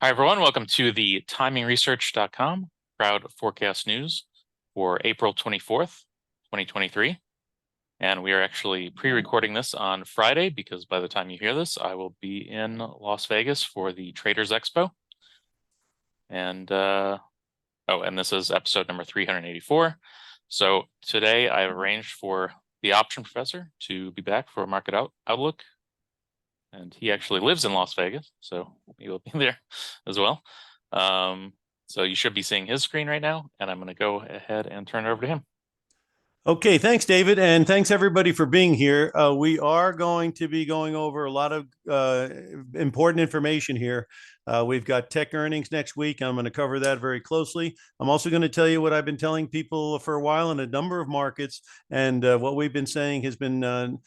Hi, everyone. Welcome to the TimingResearch.com crowd forecast news for April 24th, 2023. And we are actually pre-recording this on Friday because by the time you hear this, I will be in Las Vegas for the Traders Expo. And and this is episode number 384. So today I've arranged for the option professor to be back for a market outlook. And he actually lives in Las Vegas, so he will be there as well. So you should be seeing his screen right now, and I'm going to go ahead and turn it over to him. Okay, thanks, David, and thanks everybody for being here. We are going to be going over a lot of important information here. We've got tech earnings next week. I'm going to cover that very closely. I'm also going to tell you what I've been telling people for a while in a number of markets, and what we've been saying has been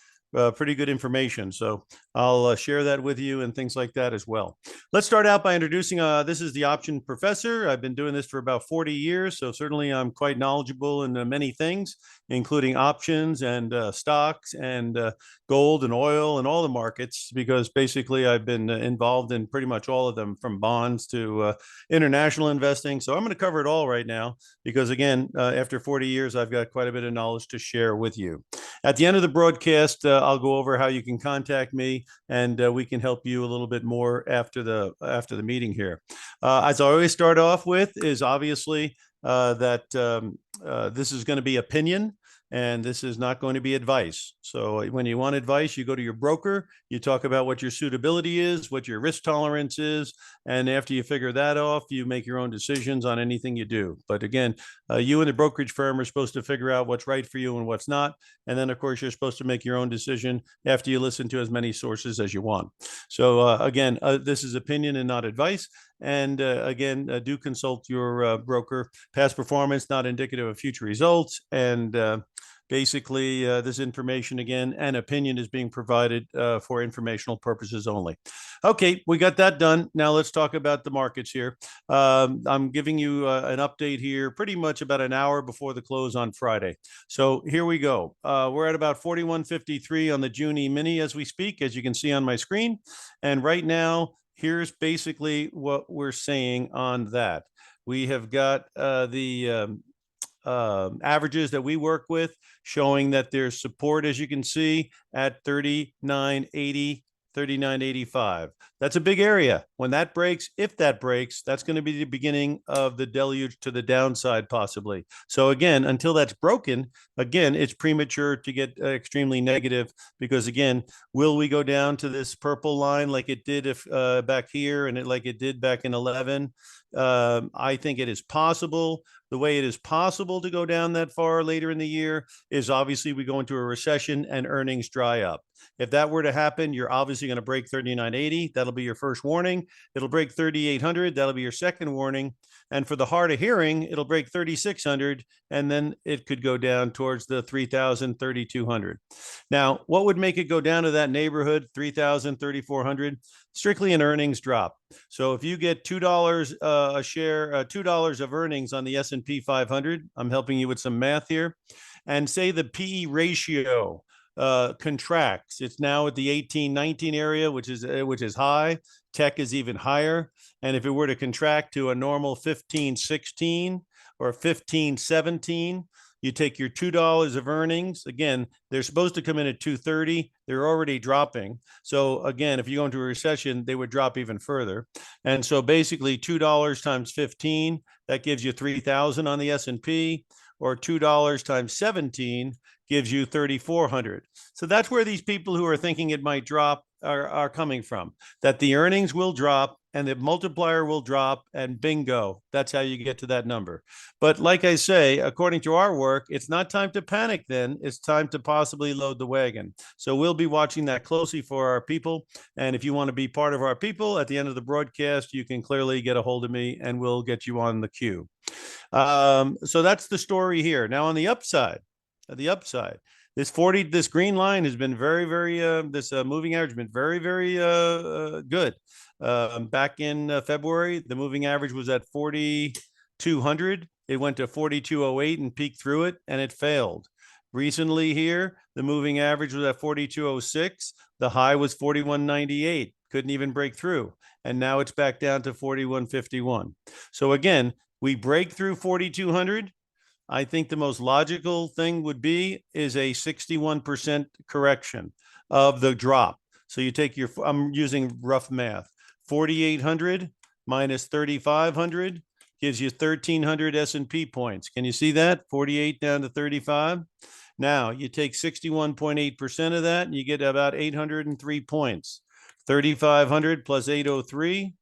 pretty good information. So I'll share that with you and things like that as well. Let's start out by introducing, this is the option professor. I've been doing this for about 40 years. So certainly I'm quite knowledgeable in many things, including options and stocks and gold and oil and all the markets, because basically I've been involved in pretty much all of them, from bonds to international investing. So I'm going to cover it all right now, because again, after 40 years, I've got quite a bit of knowledge to share with you. At the end of the broadcast, I'll go over how you can contact me, and we can help you a little bit more after the meeting here. As I always start off with is obviously that this is going to be opinion, and this is not going to be advice. So when you want advice, you go to your broker, you talk about what your suitability is, what your risk tolerance is, and after you figure that off, you make your own decisions on anything you do. But again, you and the brokerage firm are supposed to figure out what's right for you and what's not. And then, of course, you're supposed to make your own decision after you listen to as many sources as you want. So again, this is opinion and not advice. And again, do consult your broker. Past performance not indicative of future results. And basically, this information, again, and opinion is being provided for informational purposes only. Okay, we got that done. Now let's talk about the markets here. I'm giving you an update here pretty much about an hour before the close on Friday. So here we go. We're at about 41.53 on the June E-mini as we speak, as you can see on my screen. And right now, here's basically what we're saying on that. We have got the averages that we work with showing that there's support, as you can see, at 39.80, 39.85. That's a big area. When that breaks, if that breaks, that's going to be the beginning of the deluge to the downside, possibly. So again, until that's broken, again, it's premature to get extremely negative, because again, will we go down to this purple line like it did back here and like it did back in 11? I think it is possible. The way it is possible to go down that far later in the year is obviously we go into a recession and earnings dry up. If that were to happen, you're obviously going to break 39.80. That'll be your first warning. It'll break 3,800. That'll be your second warning. And for the hard of hearing, it'll break 3,600, and then it could go down towards the 3,000, 3,200. Now, what would make it go down to that neighborhood, 3,000, 3,400? Strictly an earnings drop. So if you get $2 a share, $2 of earnings on the S&P 500, I'm helping you with some math here, and say the PE ratio contracts. It's now at the 18-19 area, which is high. Tech is even higher. And if it were to contract to a normal 15-16 or 15-17, you take your $2 of earnings. Again, they're supposed to come in at 230. They're already dropping. So again, if you go into a recession, they would drop even further. And so basically $2 times 15, that gives you 3,000 on the S&P, or $2 times 17 gives you 3,400. So that's where these people who are thinking it might drop are coming from, that the earnings will drop and the multiplier will drop, and bingo, that's how you get to that number. But like I say, according to our work, it's not time to panic then. It's time to possibly load the wagon. So we'll be watching that closely for our people. And if you want to be part of our people at the end of the broadcast, you can clearly get a hold of me and we'll get you on the queue. So that's the story here. Now on the upside, this green line has been very, this moving average has been very good. Back in February, the moving average was at 4,200. It went to 4,208 and peaked through it, and it failed. Recently here, the moving average was at 4,206. The high was 4,198. couldn't even break through. And now it's back down to 41.51. So again, we break through 4,200. I think the most logical thing would be is a 61% correction of the drop. So you take your, I'm using rough math, 4,800 minus 3,500 gives you 1,300 S&P points. Can you see that? 48 down to 35. Now you take 61.8% of that and you get about 803 points. 3,500 plus 803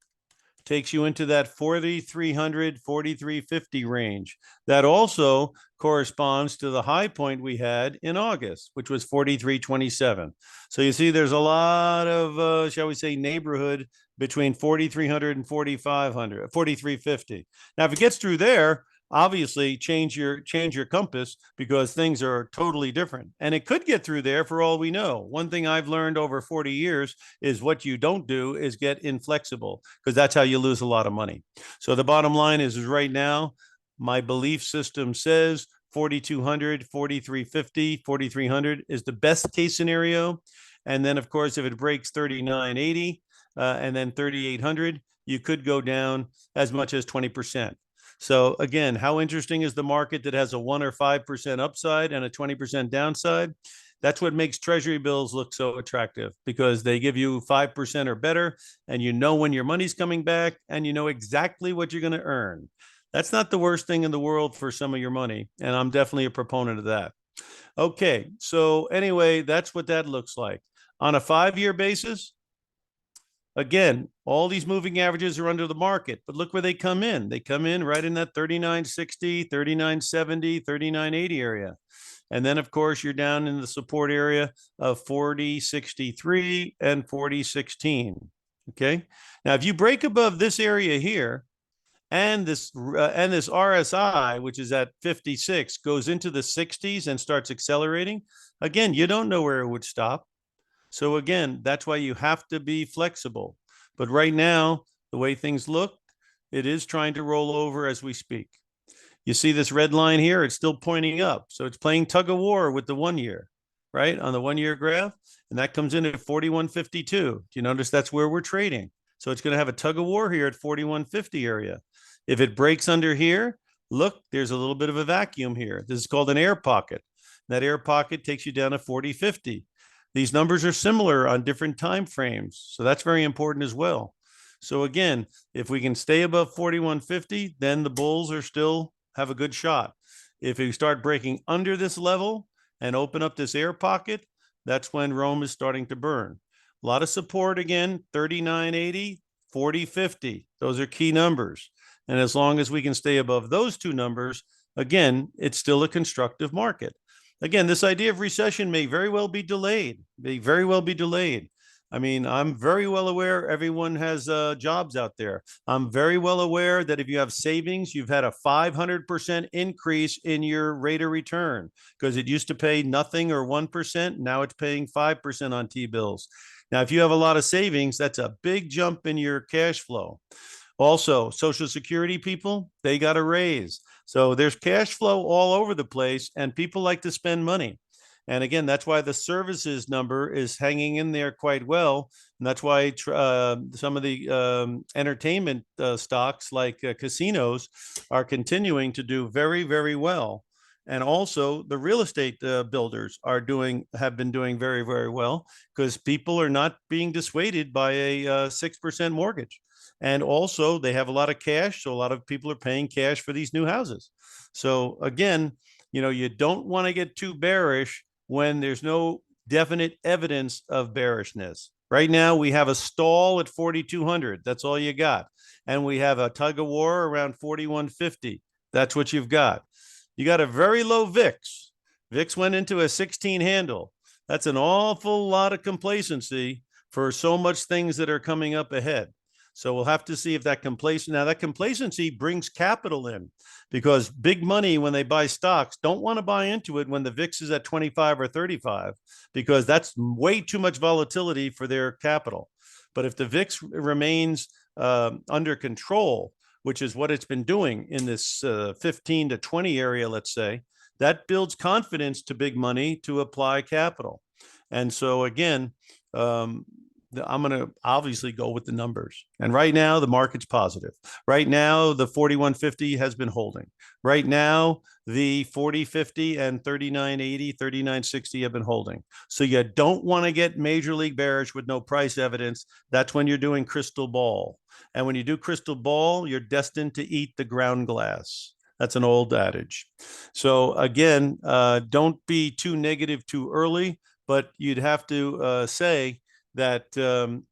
takes you into that 4,300, 4,350 range. That also corresponds to the high point we had in August, which was 4,327. So you see there's a lot of, shall we say, neighborhood between 4,300 and 4,500, 4,350. Now, if it gets through there, obviously change your compass, because things are totally different. And it could get through there for all we know. One thing I've learned over 40 years is what you don't do is get inflexible, because that's how you lose a lot of money. So the bottom line is right now, my belief system says 4,200, 4,350, 4,300 is the best case scenario. And then, of course, if it breaks 3,980 and then 3,800, you could go down as much as 20%. So again, how interesting is the market that has a 1 or 5% upside and a 20% downside? That's what makes treasury bills look so attractive, because they give you 5% or better, and you know when your money's coming back, and you know exactly what you're going to earn. That's not the worst thing in the world for some of your money, and I'm definitely a proponent of that. Okay, so anyway, that's what that looks like. On a 5-year basis, again, all these moving averages are under the market, but look where they come in. They come in right in that 39.60, 39.70, 39.80 area. And then, of course, you're down in the support area of 40.63 and 40.16. Okay. Now, if you break above this area here, and this RSI, which is at 56, goes into the 60s and starts accelerating, again, you don't know where it would stop. So again, that's why you have to be flexible. But right now, the way things look, it is trying to roll over as we speak. You see this red line here, it's still pointing up. So it's playing tug of war with the 1 year, right? On the 1 year graph. And that comes in at 41.52. Do you notice that's where we're trading? So it's going to have a tug of war here at 41.50 area. If it breaks under here, look, there's a little bit of a vacuum here. This is called an air pocket. That air pocket takes you down to 40.50. These numbers are similar on different time frames. So that's very important as well. So again, if we can stay above 41.50, then the bulls are still have a good shot. If we start breaking under this level and open up this air pocket, that's when Rome is starting to burn. A lot of support again, 39.80, 40.50. Those are key numbers. And as long as we can stay above those two numbers, again, it's still a constructive market. Again, this idea of recession may very well be delayed, I mean, I'm very well aware everyone has jobs out there. I'm very well aware that if you have savings, you've had a 500% increase in your rate of return, because it used to pay nothing or 1%. Now it's paying 5% on T-bills. Now, if you have a lot of savings, that's a big jump in your cash flow. Also, Social Security people, they got a raise. So there's cash flow all over the place, and people like to spend money. And again, that's why the services number is hanging in there quite well. And that's why some of the entertainment stocks like casinos are continuing to do very, very well. And also the real estate builders have been doing very, very well, because people are not being dissuaded by a 6% mortgage. And also they have a lot of cash. So a lot of people are paying cash for these new houses. So again, you don't want to get too bearish when there's no definite evidence of bearishness. Right now, we have a stall at 4,200. That's all you got. And we have a tug of war around 41.50. That's what you've got. You got a very low VIX. VIX went into a 16 handle. That's an awful lot of complacency for so much things that are coming up ahead. So we'll have to see if that complacency brings capital in, because big money, when they buy stocks, don't want to buy into it when the VIX is at 25 or 35, because that's way too much volatility for their capital. But if the VIX remains under control, which is what it's been doing in this 15 to 20 area, let's say, that builds confidence to big money to apply capital. And so again, I'm going to obviously go with the numbers. And right now, the market's positive. Right now, the 4150 has been holding. Right now, the 4050 and 3980, 3960 have been holding. So you don't want to get major league bearish with no price evidence. That's when you're doing crystal ball. And when you do crystal ball, you're destined to eat the ground glass. That's an old adage. So again, don't be too negative too early, but you'd have to say that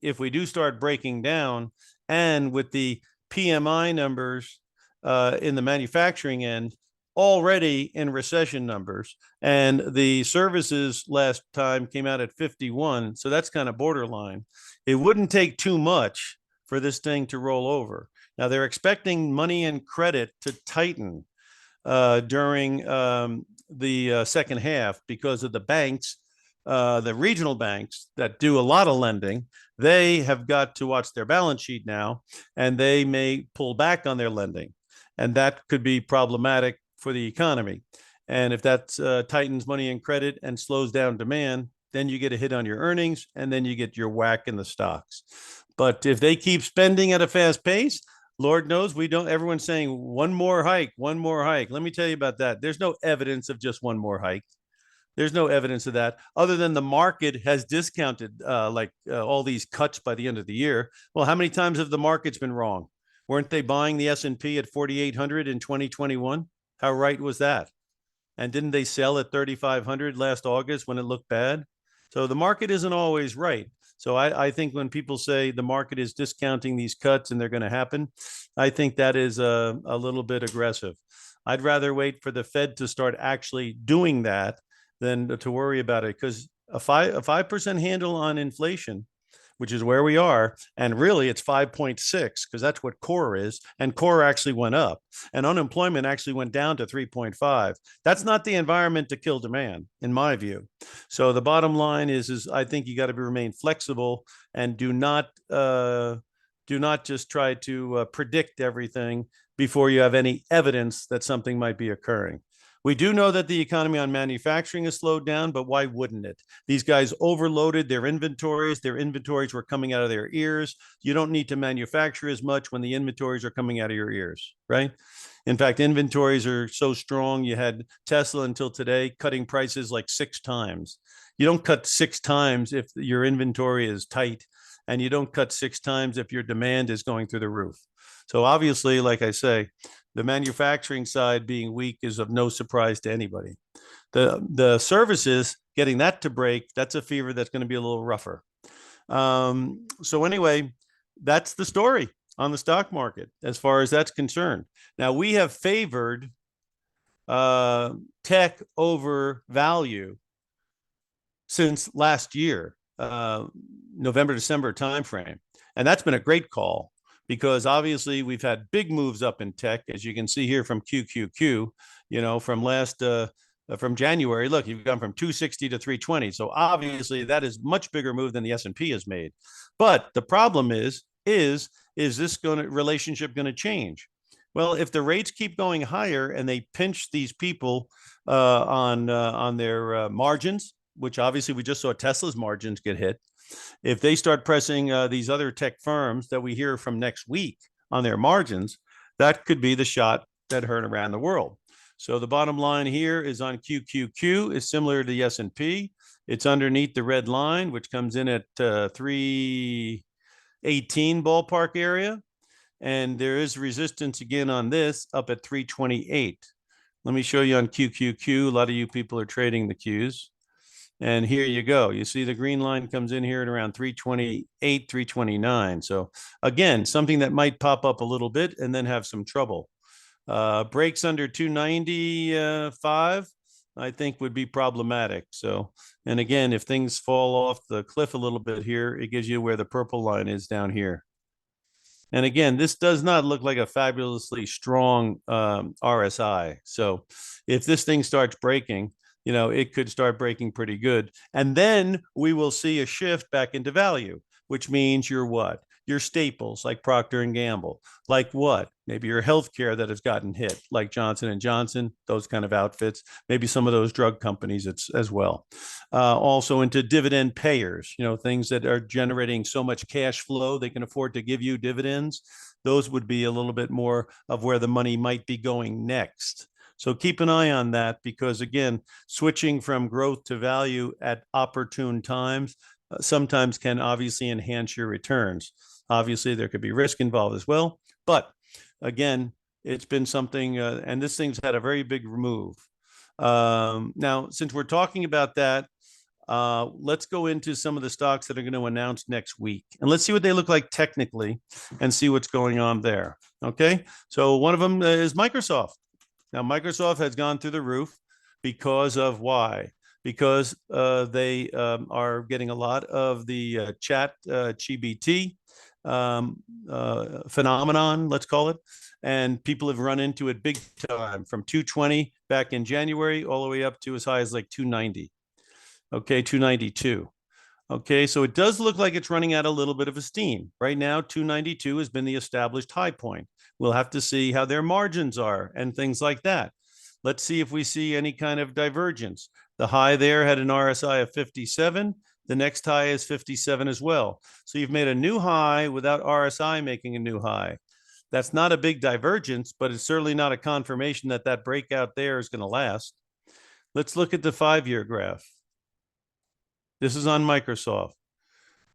if we do start breaking down, and with the PMI numbers in the manufacturing end already in recession numbers, and the services last time came out at 51, so that's kind of borderline. It wouldn't take too much for this thing to roll over. Now they're expecting money and credit to tighten during the second half because of the banks, the regional banks that do a lot of lending. They have got to watch their balance sheet now, and they may pull back on their lending. And that could be problematic for the economy. And if that tightens money and credit and slows down demand, then you get a hit on your earnings, and then you get your whack in the stocks. But if they keep spending at a fast pace, Lord knows we don't. Everyone's saying one more hike, one more hike. Let me tell you about that. There's no evidence of just one more hike. There's no evidence of that other than the market has discounted all these cuts by the end of the year. Well, how many times have the markets been wrong? Weren't they buying the S&P at 4,800 in 2021? How right was that? And didn't they sell at 3,500 last August when it looked bad? So the market isn't always right. So I think when people say the market is discounting these cuts and they're going to happen, I think that is a little bit aggressive. I'd rather wait for the Fed to start actually doing that than to worry about it, because a 5% handle on inflation, which is where we are, and really it's 5.6 because that's what core is, and core actually went up, and unemployment actually went down to 3.5. That's not the environment to kill demand, in my view. So the bottom line is I think you got to remain flexible and do not just try to predict everything before you have any evidence that something might be occurring. We do know that the economy on manufacturing has slowed down, but why wouldn't it? These guys overloaded their inventories. Their inventories were coming out of their ears. You don't need to manufacture as much when the inventories are coming out of your ears, right? In fact, inventories are so strong. You had Tesla until today cutting prices like 6 times. You don't cut 6 times if your inventory is tight, and you don't cut 6 times if your demand is going through the roof. So obviously, like I say, the manufacturing side being weak is of no surprise to anybody. The services, getting that to break, that's a fever that's going to be a little rougher. So anyway, that's the story on the stock market as far as that's concerned. Now, we have favored tech over value since last year, November, December timeframe. And that's been a great call, because obviously we've had big moves up in tech, as you can see here from QQQ, from January. Look, you've gone from 260 to 320. So obviously that is much bigger move than the S&P has made. But the problem is this relationship going to change? Well, if the rates keep going higher and they pinch these people on their margins, which obviously we just saw Tesla's margins get hit. If they start pressing these other tech firms that we hear from next week on their margins, that could be the shot that hurt around the world. So the bottom line here is on QQQ is similar to the S&P. It's underneath the red line, which comes in at 318 ballpark area. And there is resistance again on this up at 328. Let me show you on QQQ. A lot of you people are trading the Qs. And here you go. You see the green line comes in here at around 328, 329. So again, something that might pop up a little bit and then have some trouble. Breaks under 295, I think would be problematic. So, and again, if things fall off the cliff a little bit here, it gives you where the purple line is down here. And again, this does not look like a fabulously strong RSI. So if this thing starts breaking, it could start breaking pretty good. And then we will see a shift back into value, which means you're what? your staples like Procter and Gamble, like what? Maybe your healthcare that has gotten hit, like Johnson and Johnson, those kind of outfits. Maybe some of those drug companies as well. Also into dividend payers, things that are generating so much cash flow they can afford to give you dividends. Those would be a little bit more of where the money might be going next. So keep an eye on that because, again, switching from growth to value at opportune times sometimes can obviously enhance your returns. Obviously, there could be risk involved as well. But again, it's been something, and this thing's had a very big move. Now, since we're talking about that, let's go into some of the stocks that are going to announce next week. And let's see what they look like technically and see what's going on there. Okay. So one of them is Microsoft. Now, Microsoft has gone through the roof because of why? Because they are getting a lot of the chat GBT phenomenon, let's call it. And people have run into it big time from 220 back in January all the way up to as high as like 290. Okay, 292. Okay, so it does look like it's running out a little bit of a steam. Right now, 292 has been the established high point. We'll have to see how their margins are and things like that. Let's see if we see any kind of divergence. The high there had an RSI of 57. The next high is 57 as well. So you've made a new high without RSI making a new high. That's not a big divergence, but it's certainly not a confirmation that that breakout there is going to last. Let's look at the 5-year graph. This is on Microsoft.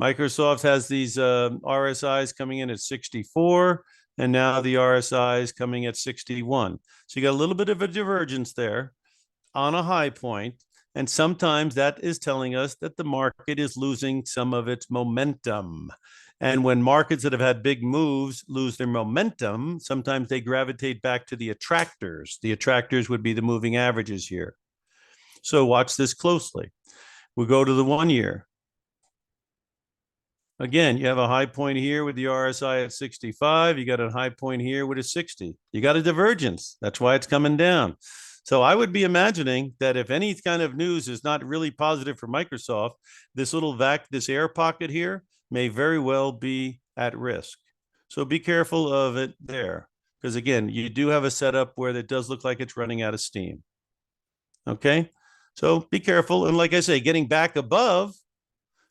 Microsoft has these RSIs coming in at 64, and now the RSI is coming at 61. So you got a little bit of a divergence there on a high point, and sometimes that is telling us that the market is losing some of its momentum. And when markets that have had big moves lose their momentum, sometimes they gravitate back to the attractors. The attractors would be the moving averages here. So watch this closely. We go to the 1 year. Again, you have a high point here with the RSI at 65. You got a high point here with a 60. You got a divergence. That's why it's coming down. So I would be imagining that if any kind of news is not really positive for Microsoft, this this air pocket here may very well be at risk. So be careful of it there. Because again, you do have a setup where it does look like it's running out of steam. Okay. So be careful. And like I say, getting back above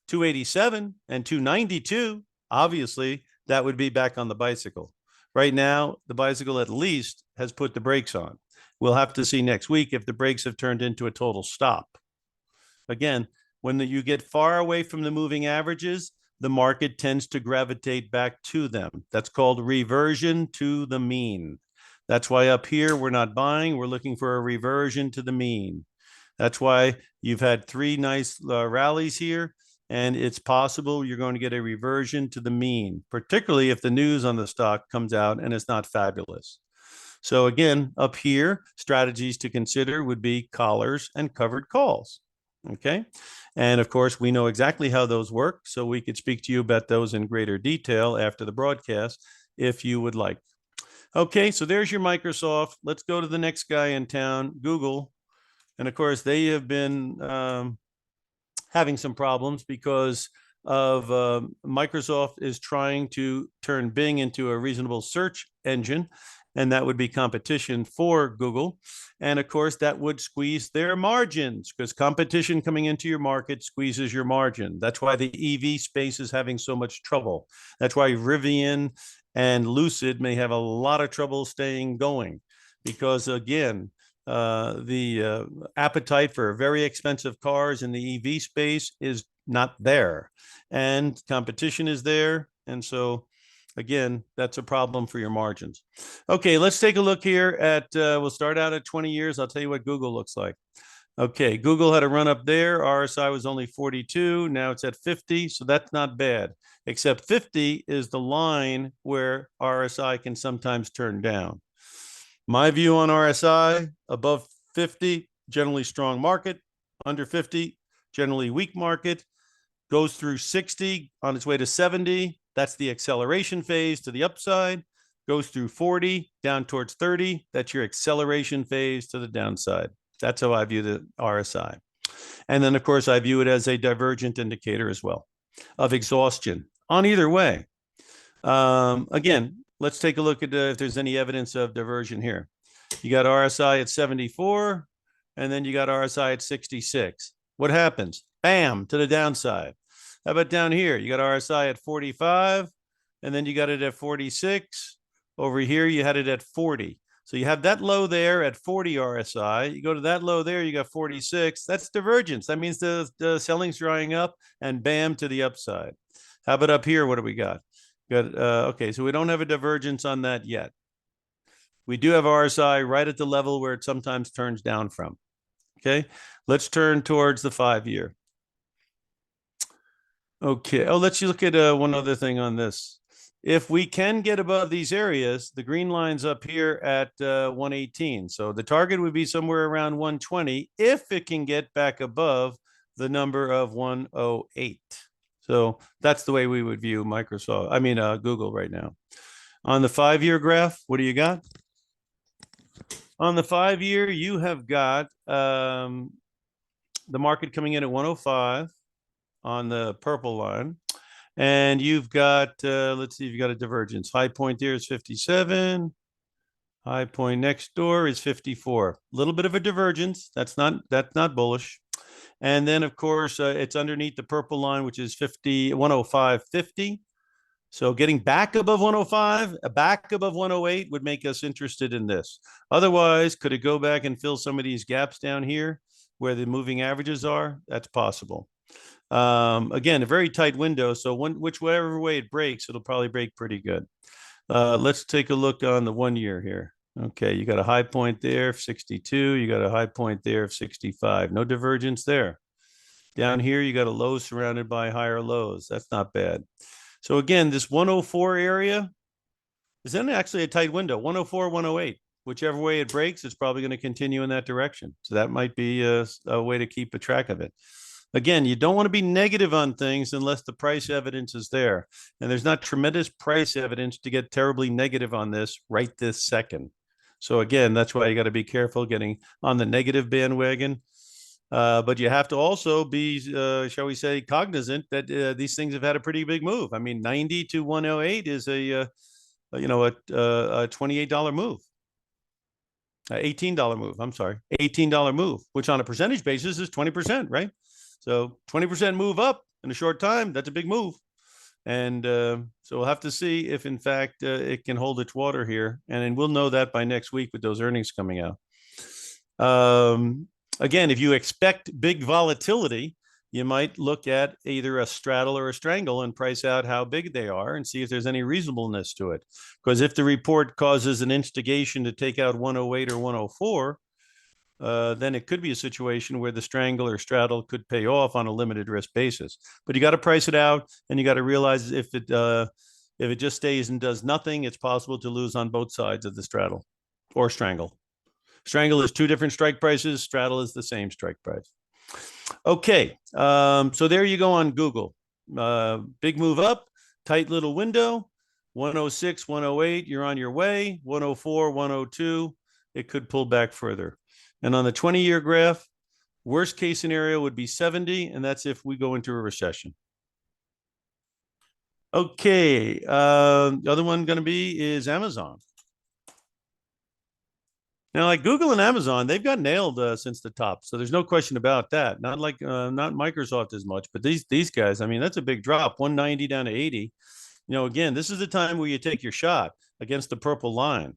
287 and 292, obviously that would be back on the bicycle. Right now, the bicycle at least has put the brakes on. We'll have to see next week if the brakes have turned into a total stop. Again, when you get far away from the moving averages, the market tends to gravitate back to them. That's called reversion to the mean. That's why up here we're not buying. We're looking for a reversion to the mean. That's why you've had 3 nice rallies here, and it's possible you're going to get a reversion to the mean, particularly if the news on the stock comes out and it's not fabulous. So again, up here, strategies to consider would be collars and covered calls. Okay. And of course, we know exactly how those work, so we could speak to you about those in greater detail after the broadcast if you would like. Okay, so there's your Microsoft. Let's go to the next guy in town, Google. And of course, they have been having some problems because of Microsoft is trying to turn Bing into a reasonable search engine, and that would be competition for Google. And of course, that would squeeze their margins because competition coming into your market squeezes your margin. That's why the EV space is having so much trouble. That's why Rivian and Lucid may have a lot of trouble staying going because, again, the appetite for very expensive cars in the EV space is not there, and competition is there. And so, again, that's a problem for your margins. Okay, let's take a look here at, we'll start out at 20 years. I'll tell you what Google looks like. Okay, Google had a run up there. RSI was only 42. Now it's at 50. So that's not bad, except 50 is the line where RSI can sometimes turn down. My view on RSI, above 50, generally strong market. Under 50, generally weak market. Goes through 60 on its way to 70. That's the acceleration phase to the upside. Goes through 40, down towards 30. That's your acceleration phase to the downside. That's how I view the RSI. And then, of course, I view it as a divergent indicator as well of exhaustion on either way. Again, let's take a look at if there's any evidence of diversion here. You got RSI at 74, and then you got RSI at 66. What happens? Bam, to the downside. How about down here? You got RSI at 45, and then you got it at 46. Over here, you had it at 40. So you have that low there at 40 RSI. You go to that low there, you got 46. That's divergence. That means the selling's drying up, and bam, to the upside. How about up here? What do we got? Got okay, so we don't have a divergence on that yet. We do have RSI right at the level where it sometimes turns down from. Okay, let's turn towards the 5-year. Okay, oh, let's look at one other thing on this. If we can get above these areas, the green line's up here at 118. So the target would be somewhere around 120 if it can get back above the number of 108. So that's the way we would view Google right now. On the 5-year graph, what do you got? On the 5-year, you have got the market coming in at 105 on the purple line. And you've got, let's see if you got a divergence. High point there is 57. High point next door is 54. A little bit of a divergence. That's not bullish. And then, of course, it's underneath the purple line, which is 105.50. So getting back above 105, back above 108 would make us interested in this. Otherwise, could it go back and fill some of these gaps down here where the moving averages are? That's possible. Again, a very tight window. So whichever way it breaks, it'll probably break pretty good. Let's take a look on the 1-year here. Okay, you got a high point there of 62. You got a high point there of 65. No divergence there. Down here, you got a low surrounded by higher lows. That's not bad. So again, this 104 area is then actually a tight window, 104, 108. Whichever way it breaks, it's probably going to continue in that direction. So that might be a way to keep a track of it. Again, you don't want to be negative on things unless the price evidence is there. And there's not tremendous price evidence to get terribly negative on this right this second. So again, that's why you got to be careful getting on the negative bandwagon. But you have to also be, shall we say, cognizant that these things have had a pretty big move. I mean, 90 to 108 is a $28 move. $18 move. I'm sorry, $18 move, which on a percentage basis is 20%, right? So 20% move up in a short time, that's a big move. And so we'll have to see if, in fact, it can hold its water here. And we'll know that by next week with those earnings coming out. Again, if you expect big volatility, you might look at either a straddle or a strangle and price out how big they are and see if there's any reasonableness to it. Because if the report causes an instigation to take out 108 or 104, then it could be a situation where the strangle or straddle could pay off on a limited risk basis. But you got to price it out, and you got to realize if it just stays and does nothing, it's possible to lose on both sides of the straddle or strangle. Strangle is 2 different strike prices. Straddle is the same strike price. Okay, so there you go on Google. Big move up, tight little window, 106, 108, you're on your way, 104, 102, it could pull back further. And on the 20-year graph, worst case scenario would be 70, and that's if we go into a recession. Okay, the other one going to be is Amazon. Now, like Google and Amazon, they've got nailed since the top, so there's no question about that. Not like not Microsoft as much, but these guys, I mean, that's a big drop, 190 down to 80. Again, this is the time where you take your shot against the purple line.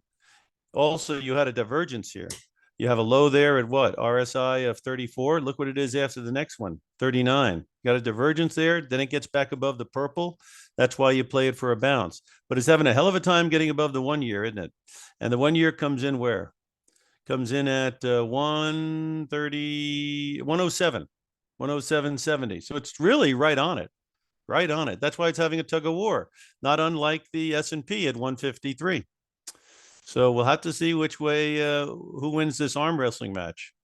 Also, you had a divergence here. You have a low there at what? RSI of 34. Look what it is after the next one, 39. You got a divergence there. Then it gets back above the purple. That's why you play it for a bounce. But it's having a hell of a time getting above the 1-year, isn't it? And the 1-year comes in where? Comes in at 130, 107, 107.70. So it's really right on it. Right on it. That's why it's having a tug of war, not unlike the S&P at 153. So we'll have to see which way, who wins this arm wrestling match.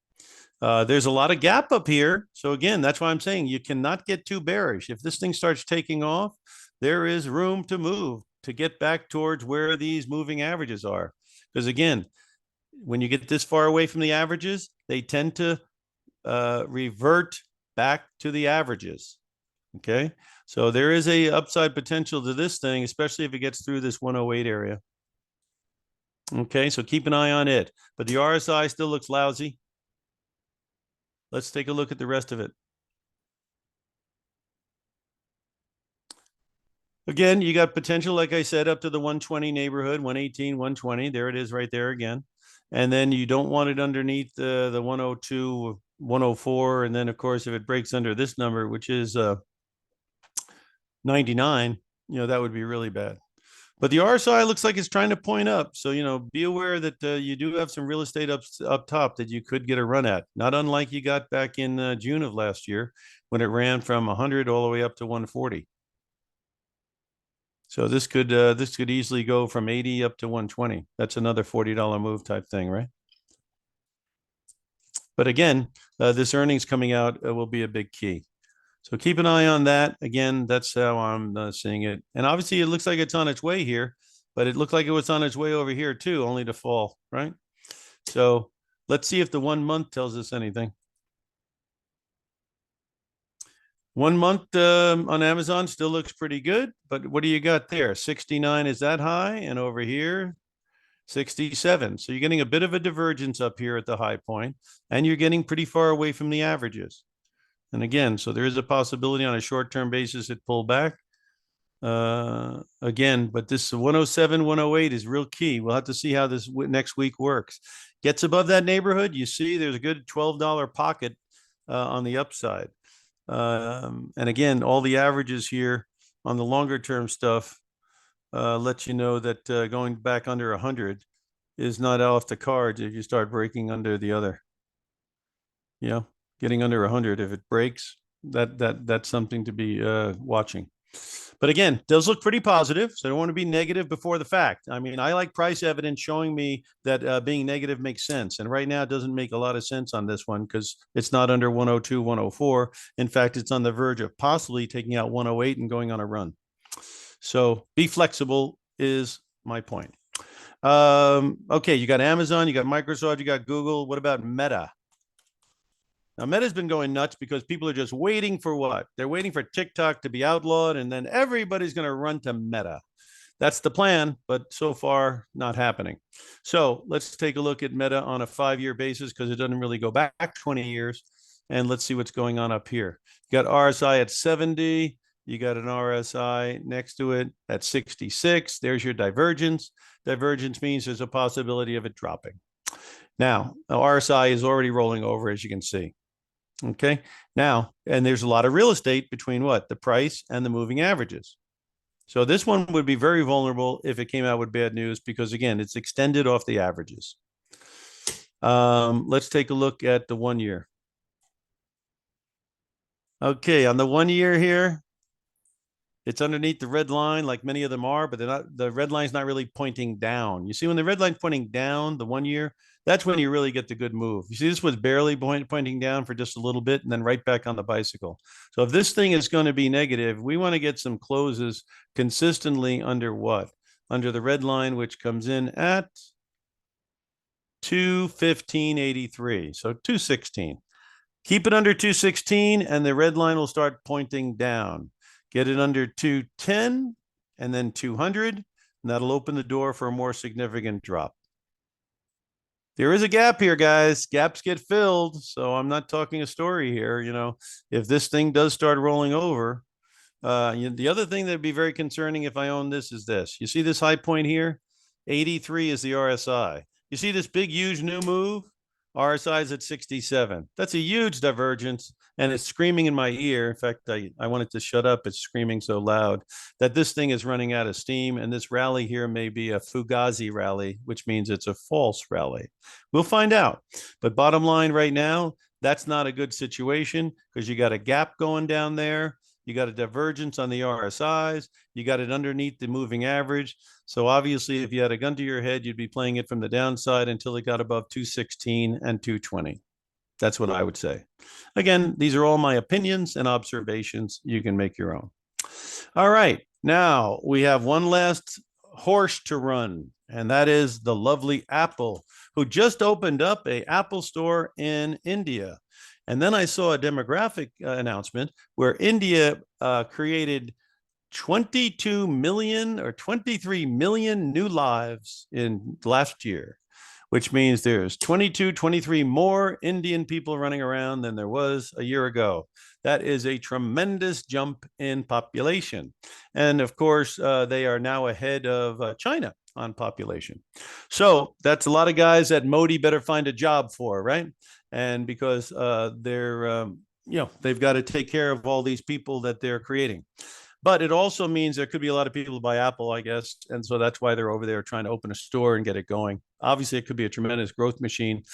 There's a lot of gap up here. So again, that's why I'm saying you cannot get too bearish. If this thing starts taking off, there is room to move to get back towards where these moving averages are. Because again, when you get this far away from the averages, they tend to revert back to the averages. Okay. So there is a upside potential to this thing, especially if it gets through this 108 area. Okay, so keep an eye on it. But the RSI still looks lousy. Let's take a look at the rest of it. Again, you got potential, like I said, up to the 120 neighborhood, 118, 120. There it is right there again. And then you don't want it underneath the 102, 104. And then, of course, if it breaks under this number, which is 99, that would be really bad. But the RSI looks like it's trying to point up. So, be aware that you do have some real estate up top that you could get a run at. Not unlike you got back in June of last year when it ran from 100 all the way up to 140. So this could easily go from 80 up to 120. That's another $40 move type thing, right? But again, this earnings coming out will be a big key. So keep an eye on that. Again, that's how I'm seeing it. And obviously, it looks like it's on its way here, but it looked like it was on its way over here too, only to fall, right? So let's see if the 1 month tells us anything. 1 month on Amazon still looks pretty good, but what do you got there? 69 is that high, and over here, 67. So you're getting a bit of a divergence up here at the high point, and you're getting pretty far away from the averages. And again, so there is a possibility on a short-term basis it pull back. Again, but this 107, 108 is real key. We'll have to see how this next week works. Gets above that neighborhood, you see there's a good $12 pocket on the upside. And again, all the averages here on the longer term stuff let you know that going back under 100 is not off the cards if you start breaking under the other. Getting under 100, if it breaks, that's something to be watching. But again, does look pretty positive, so I don't want to be negative before the fact. I mean, I like price evidence showing me that being negative makes sense. And right now, it doesn't make a lot of sense on this one because it's not under 102, 104. In fact, it's on the verge of possibly taking out 108 and going on a run. So be flexible is my point. Okay, you got Amazon, you got Microsoft, you got Google. What about Meta? Now, Meta's been going nuts because people are just waiting for what? They're waiting for TikTok to be outlawed, and then everybody's going to run to Meta. That's the plan, but so far, not happening. So let's take a look at Meta on a 5-year basis because it doesn't really go back 20 years. And let's see what's going on up here. You got RSI at 70. You got an RSI next to it at 66. There's your divergence. Divergence means there's a possibility of it dropping. Now, RSI is already rolling over, as you can see. Okay. Now, and there's a lot of real estate between what? The price and the moving averages. So this one would be very vulnerable if it came out with bad news because, again, it's extended off the averages. Let's take a look at the 1 year. Okay, on the 1 year here, it's underneath the red line like many of them are, but they're not, the red line's not really pointing down. You see, when the red line's pointing down, the 1 year, that's when you really get the good move. You see, this was barely pointing down for just a little bit and then right back on the bicycle. So if this thing is going to be negative, we want to get some closes consistently under what? Under the red line, which comes in at 215.83. So 216. Keep it under 216 and the red line will start pointing down. Get it under 210 and then 200, and that'll open the door for a more significant drop. There is a gap here, guys. Gaps get filled. So I'm not talking a story here. If this thing does start rolling over, the other thing that'd be very concerning if I own this is this. You see this high point here? 83 is the RSI. You see this big, huge new move? RSI is at 67. That's a huge divergence, and it's screaming in my ear. In fact, I want it to shut up. It's screaming so loud that this thing is running out of steam, and this rally here may be a Fugazi rally, which means it's a false rally. We'll find out. But bottom line right now, that's not a good situation because you got a gap going down there. You got a divergence on the RSIs. You got it underneath the moving average. So obviously, if you had a gun to your head, you'd be playing it from the downside until it got above 216 and 220. That's what I would say. Again, these are all my opinions and observations. You can make your own. All right. Now we have one last horse to run, and that is the lovely Apple, who just opened up an Apple store in India. And then I saw a demographic announcement where India created 22 million or 23 million new lives in last year, which means there's 22, 23 more Indian people running around than there was a year ago. That is a tremendous jump in population. And of course, they are now ahead of China on population. So that's a lot of guys that Modi better find a job for, right? And because they've got to take care of all these people that they're creating. But it also means there could be a lot of people who buy Apple, I guess. And so that's why they're over there trying to open a store and get it going. Obviously, it could be a tremendous growth machine,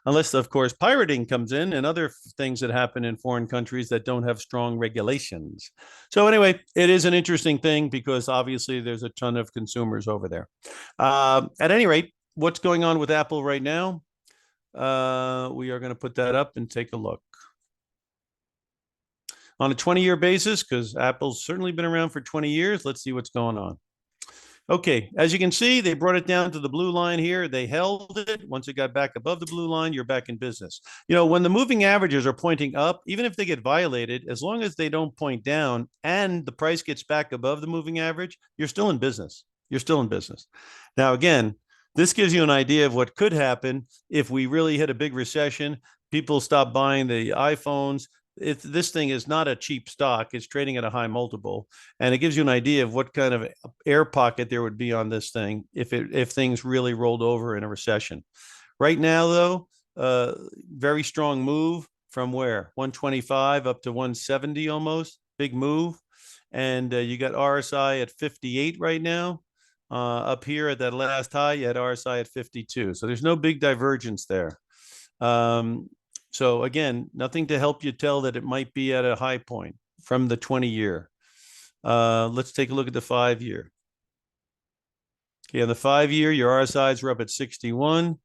unless, of course, pirating comes in and other things that happen in foreign countries that don't have strong regulations. So anyway, it is an interesting thing because obviously there's a ton of consumers over there. At any rate, what's going on with Apple right now? We are going to put that up and take a look. On a 20-year basis, because Apple's certainly been around for 20 years. Let's see what's going on. Okay, as you can see, they brought it down to the blue line here. They held it. Once it got back above the blue line, you're back in business. You know, when the moving averages are pointing up, even if they get violated, as long as they don't point down and the price gets back above the moving average, you're still in business. You're still in business. Now, again, this gives you an idea of what could happen if we really hit a big recession. People stop buying the iPhones. This thing is not a cheap stock. It's trading at a high multiple, and it gives you an idea of what kind of air pocket there would be on this thing if things really rolled over in a recession. Right now, though, very strong move from where 125 up to 170 almost. Big move, and you got RSI at 58 right now. Up here at that last high, you had RSI at 52. So there's no big divergence there. So again, nothing to help you tell that it might be at a high point from the 20-year. Let's take a look at the 5-year. Okay, on the 5-year, your RSIs were up at 61,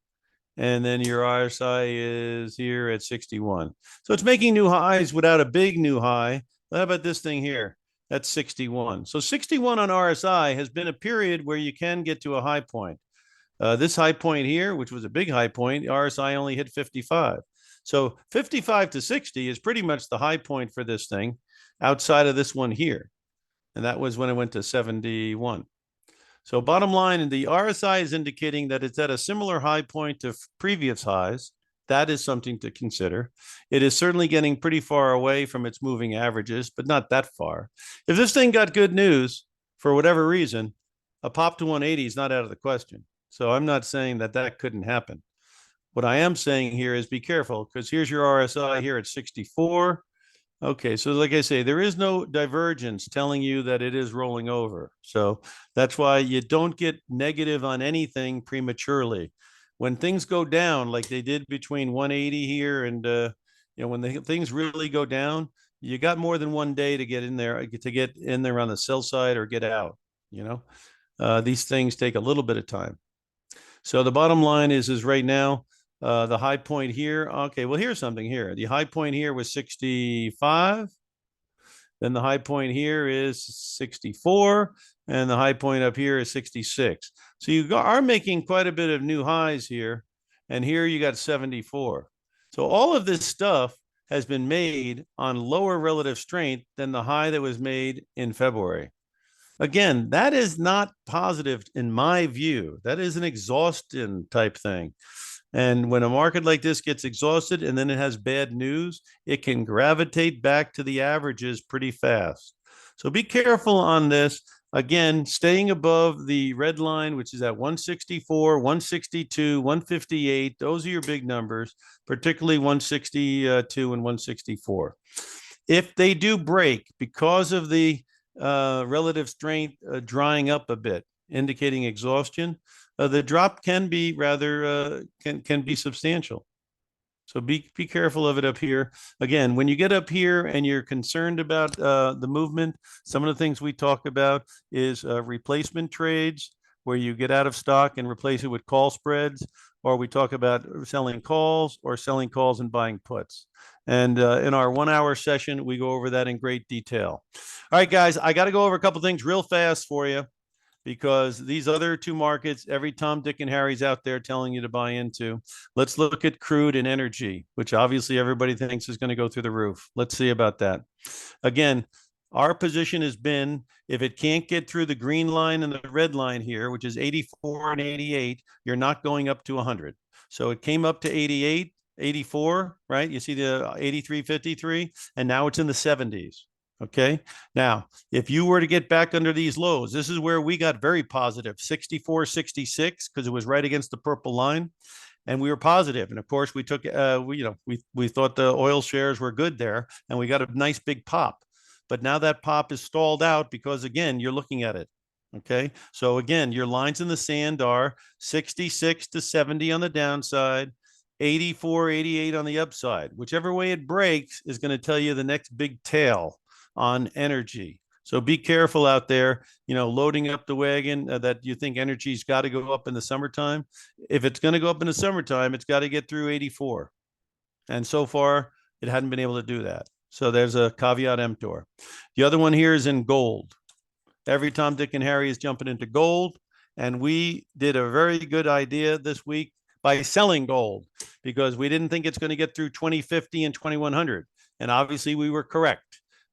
and then your RSI is here at 61. So it's making new highs without a big new high. How about this thing here? That's 61. So 61 on RSI has been a period where you can get to a high point. This high point here, which was a big high point, RSI only hit 55. So 55 to 60 is pretty much the high point for this thing outside of this one here. And that was when it went to 71. So bottom line, the RSI is indicating that it's at a similar high point to previous highs. That is something to consider. It is certainly getting pretty far away from its moving averages, but not that far. If this thing got good news, for whatever reason, a pop to 180 is not out of the question. So I'm not saying that that couldn't happen. What I am saying here is be careful, because here's your RSI here at 64. Okay, so like I say, there is no divergence telling you that it is rolling over. So that's why you don't get negative on anything prematurely. When things go down, like they did between 180 here and when things really go down, you got more than one day to get in there on the sell side or get out. These things take a little bit of time. So the bottom line is right now, the high point here. Okay, well, here's something here. The high point here was 65. Then the high point here is 64. And the high point up here is 66. So you are making quite a bit of new highs here. And here you got 74. So all of this stuff has been made on lower relative strength than the high that was made in February. Again, that is not positive in my view. That is an exhaustion type thing. And when a market like this gets exhausted and then it has bad news, it can gravitate back to the averages pretty fast. So be careful on this. Again, staying above the red line, which is at 164, 162, 158. Those are your big numbers, particularly 162 and 164. If they do break because of the relative strength drying up a bit, indicating exhaustion, the drop can be rather can be substantial. So be careful of it up here. Again, when you get up here and you're concerned about the movement, some of the things we talk about is replacement trades, where you get out of stock and replace it with call spreads, or we talk about selling calls and buying puts. And in our 1-hour session, we go over that in great detail. All right, guys, I got to go over a couple things real fast for you, because these other two markets, every Tom, Dick, and Harry's out there telling you to buy into. Let's look at crude and energy, which obviously everybody thinks is going to go through the roof. Let's see about that. Again, our position has been if it can't get through the green line and the red line here, which is 84 and 88, you're not going up to 100. So it came up to 88, 84, right? You see the 83.53, and now it's in the 70s. Okay. Now, if you were to get back under these lows, this is where we got very positive 64, 66, because it was right against the purple line. And we were positive. And of course, we took, we thought the oil shares were good there, and we got a nice big pop. But now that pop is stalled out because, again, you're looking at it. Okay. So, again, your lines in the sand are 66 to 70 on the downside, 84, 88 on the upside. Whichever way it breaks is going to tell you the next big tail on energy. So be careful out there, loading up the wagon that you think energy's got to go up in the summertime. If it's going to go up in the summertime, it's got to get through 84. And so far, it hadn't been able to do that. So there's a caveat emptor. The other one here is in gold. Every Tom, Dick, and Harry is jumping into gold. And we did a very good idea this week by selling gold because we didn't think it's going to get through 2050 and 2100. And obviously we were correct.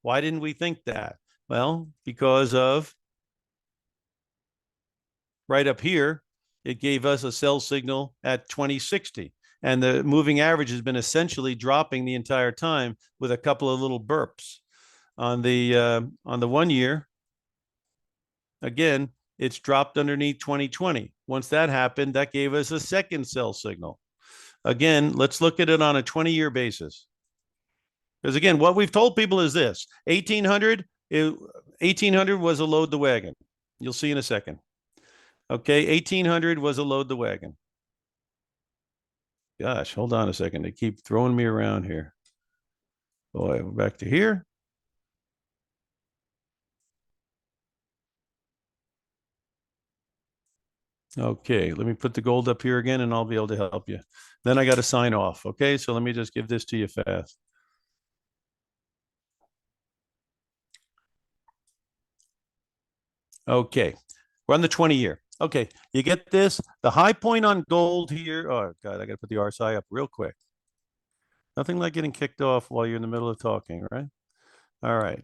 Why didn't we think that? Well, because of right up here, it gave us a sell signal at 2060. And the moving average has been essentially dropping the entire time with a couple of little burps. On the 1 year, again, it's dropped underneath 2020. Once that happened, that gave us a second sell signal. Again, let's look at it on a 20-year basis. Because again, what we've told people is this: 1800 was a load the wagon. You'll see in a second. Okay, 1800 was a load the wagon. Gosh, hold on a second. They keep throwing me around here. Boy, we're back to here. Okay, let me put the gold up here again and I'll be able to help you. Then I got to sign off. Okay, so let me just give this to you fast. Okay, we're on the 20-year. Okay, you get this? The high point on gold here. Oh, God, I got to put the RSI up real quick. Nothing like getting kicked off while you're in the middle of talking, right? All right.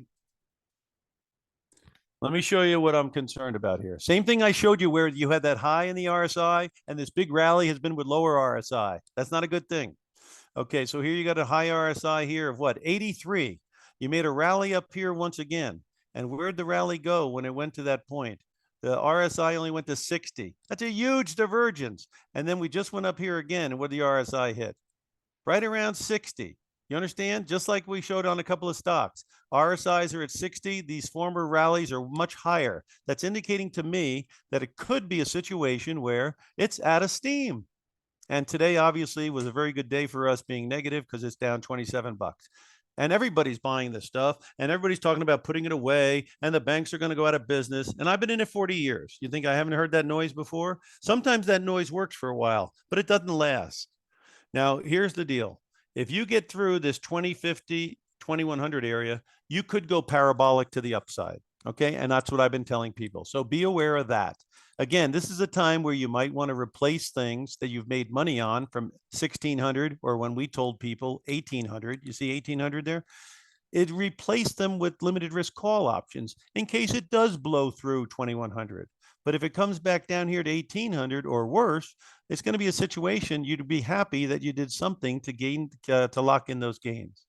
Let me show you what I'm concerned about here. Same thing I showed you where you had that high in the RSI and this big rally has been with lower RSI. That's not a good thing. Okay, so here you got a high RSI here of what? 83. You made a rally up here once again. And where'd the rally go when it went to that point? The RSI only went to 60. That's a huge divergence. And then we just went up here again. And where the RSI hit? Right around 60. You understand? Just like we showed on a couple of stocks. RSIs are at 60. These former rallies are much higher. That's indicating to me that it could be a situation where it's out of steam. And today, obviously, was a very good day for us being negative because it's down 27 bucks. And everybody's buying this stuff and everybody's talking about putting it away and the banks are going to go out of business. And I've been in it 40 years. You think I haven't heard that noise before? Sometimes that noise works for a while, but it doesn't last. Now, here's the deal. If you get through this 2050, 2100 area, you could go parabolic to the upside. Okay. And that's what I've been telling people. So be aware of that. Again, this is a time where you might want to replace things that you've made money on from 1600 or when we told people 1800. You see 1800 there? It replaced them with limited risk call options in case it does blow through 2100. But if it comes back down here to 1800 or worse, it's going to be a situation you'd be happy that you did something to gain to lock in those gains.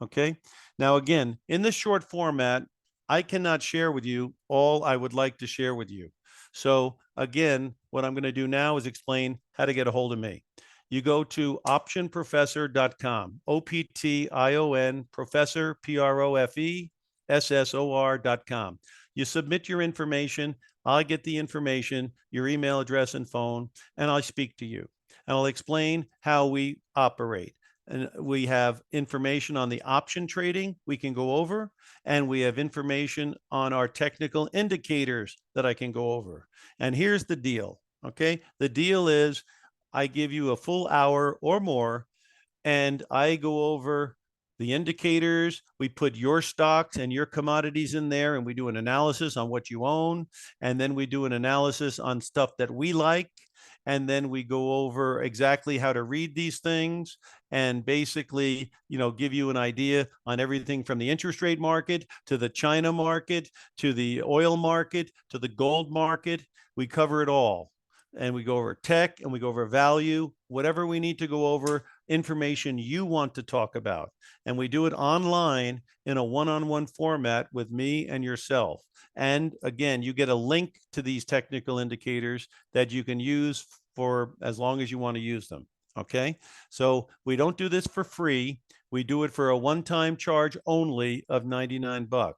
Okay. Now, again, in this short format, I cannot share with you all I would like to share with you. So again, what I'm going to do now is explain how to get a hold of me. You go to optionprofessor.com, OPTION, professor, PROFESSOR.com. You submit your information. I get the information, your email address and phone, and I speak to you. And I'll explain how we operate. And we have information on the option trading we can go over, and we have information on our technical indicators that I can go over. And here's the deal, okay? The deal is I give you a full hour or more, and I go over the indicators, we put your stocks and your commodities in there, and we do an analysis on what you own. And then we do an analysis on stuff that we like. And then we go over exactly how to read these things and basically, give you an idea on everything from the interest rate market to the China market, to the oil market, to the gold market. We cover it all. And we go over tech and we go over value, whatever we need to go over, information you want to talk about. And we do it online in a one-on-one format with me and yourself. And again, you get a link to these technical indicators that you can use for as long as you want to use them. Okay. So we don't do this for free. We do it for a one-time charge only of $99.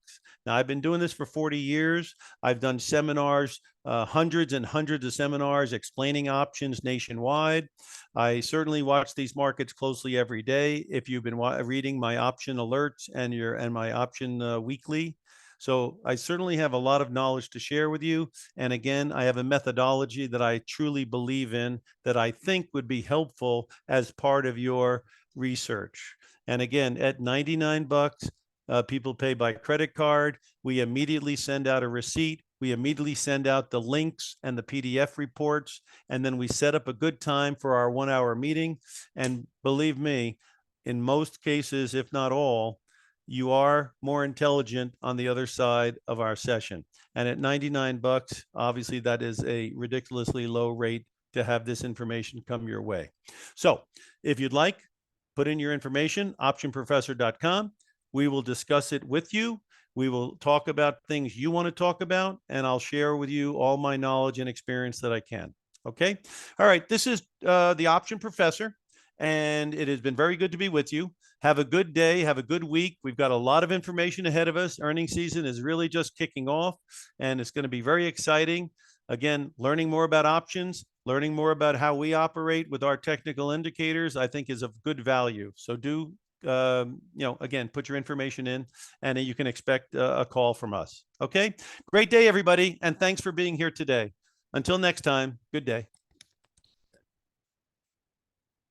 Now, I've been doing this for 40 years. I've done seminars, hundreds and hundreds of seminars explaining options nationwide. I certainly watch these markets closely every day. If you've been reading my option alerts and my option weekly. So I certainly have a lot of knowledge to share with you. And again, I have a methodology that I truly believe in that I think would be helpful as part of your research. And again, at $99, people pay by credit card. We immediately send out a receipt. We immediately send out the links and the PDF reports. And then we set up a good time for our 1-hour meeting. And believe me, in most cases, if not all, you are more intelligent on the other side of our session. And at $99, obviously that is a ridiculously low rate to have this information come your way. So if you'd like, put in your information, optionprofessor.com. We will discuss it with you. We will talk about things you want to talk about, and I'll share with you all my knowledge and experience that I can. Okay. All right. This is the Option Professor, and it has been very good to be with you. Have a good day. Have a good week. We've got a lot of information ahead of us. Earnings season is really just kicking off, and it's going to be very exciting. Again, learning more about options, learning more about how we operate with our technical indicators, I think is of good value. So do, again, put your information in, and you can expect a call from us. Okay. Great day, everybody. And thanks for being here today. Until next time, good day.